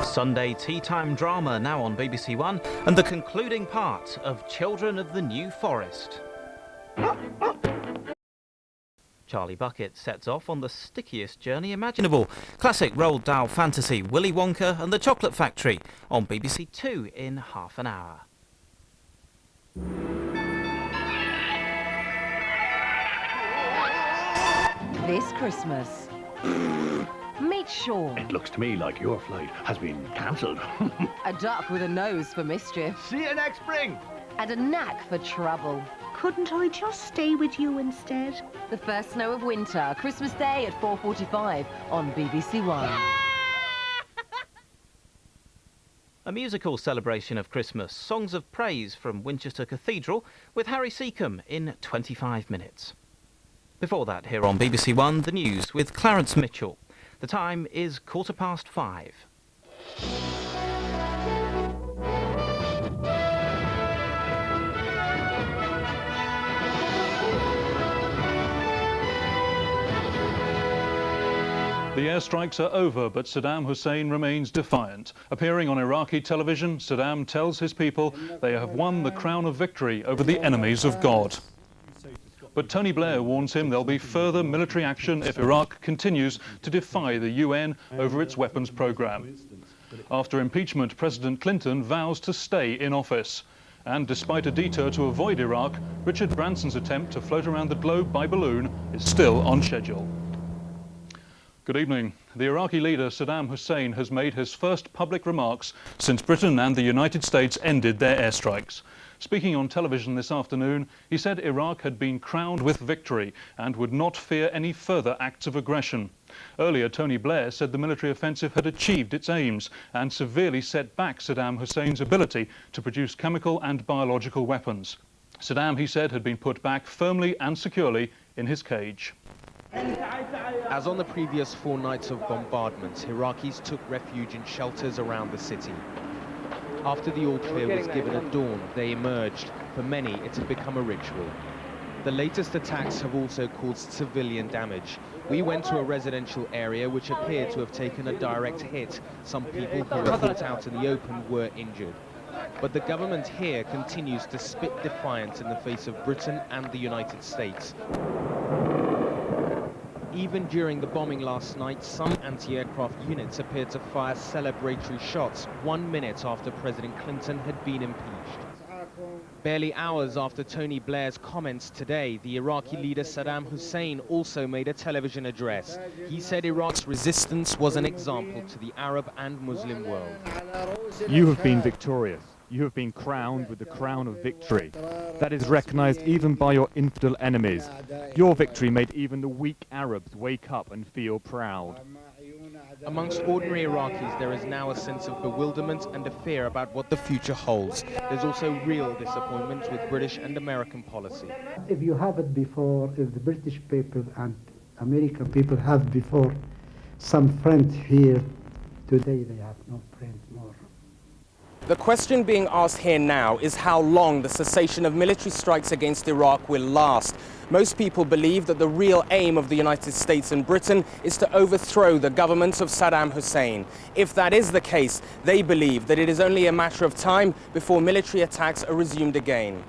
Sunday tea time drama now on BBC1 and the concluding part of Children of the New Forest. Charlie Bucket sets off on the stickiest journey imaginable. Classic Roald Dahl fantasy Willy Wonka and the Chocolate Factory on BBC2 in half an hour. This Christmas, meet Sean, It looks to me like your flight has been cancelled. a duck with a nose for mischief See you next spring. and a knack for trouble. Couldn't I just stay with you instead? The first snow of winter, Christmas Day at 4:45 on BBC1. A musical celebration of Christmas, songs of praise from Winchester Cathedral with Harry Seacombe in 25 minutes. Before that, here on BBC1, the news with Clarence Mitchell. The time is 5:15. The airstrikes are over, but Saddam Hussein remains defiant. Appearing on Iraqi television, Saddam tells his people they have won the crown of victory over the enemies of God. But Tony Blair warns him there'll be further military action if Iraq continues to defy the UN over its weapons program. After impeachment, President Clinton vows to stay in office. And despite a detour to avoid Iraq, Richard Branson's attempt to float around the globe by balloon is still on schedule. Good evening. The Iraqi leader Saddam Hussein has made his first public remarks since Britain and the United States ended their airstrikes. Speaking on television this afternoon, he said Iraq had been crowned with victory and would not fear any further acts of aggression. Earlier, Tony Blair said the military offensive had achieved its aims and severely set back Saddam Hussein's ability to produce chemical and biological weapons. Saddam, he said, had been put back firmly and securely in his cage. As on the previous 4 nights of bombardments, Iraqis took refuge in shelters around the city. After the all-clear was given at dawn, they emerged. For many, it had become a ritual. The latest attacks have also caused civilian damage. We went to a residential area which appeared to have taken a direct hit. Some people who were put out in the open were injured. But the government here continues to spit defiance in the face of Britain and the United States. Even during the bombing last night, some anti-aircraft units appeared to fire celebratory shots 1 minute after President Clinton had been impeached. Barely hours after Tony Blair's comments today, the Iraqi leader Saddam Hussein also made a television address. He said Iraq's resistance was an example to the Arab and Muslim world. You have been victorious. You have been crowned with the crown of victory. That is recognized even by your infidel enemies. Your victory made even the weak Arabs wake up and feel proud. Amongst ordinary Iraqis, there is now a sense of bewilderment and a fear about what the future holds. There's also real disappointment with British and American policy. If you have it before, if the British people and American people have before some friends here, today they have no friends more. The question being asked here now is how long the cessation of military strikes against Iraq will last. Most people believe that the real aim of the United States and Britain is to overthrow the government of Saddam Hussein. If that is the case, they believe that it is only a matter of time before military attacks are resumed again.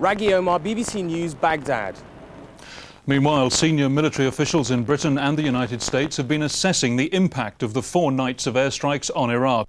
Raghi Omar, BBC News, Baghdad. Meanwhile, senior military officials in Britain and the United States have been assessing the impact of the 4 nights of airstrikes on Iraq.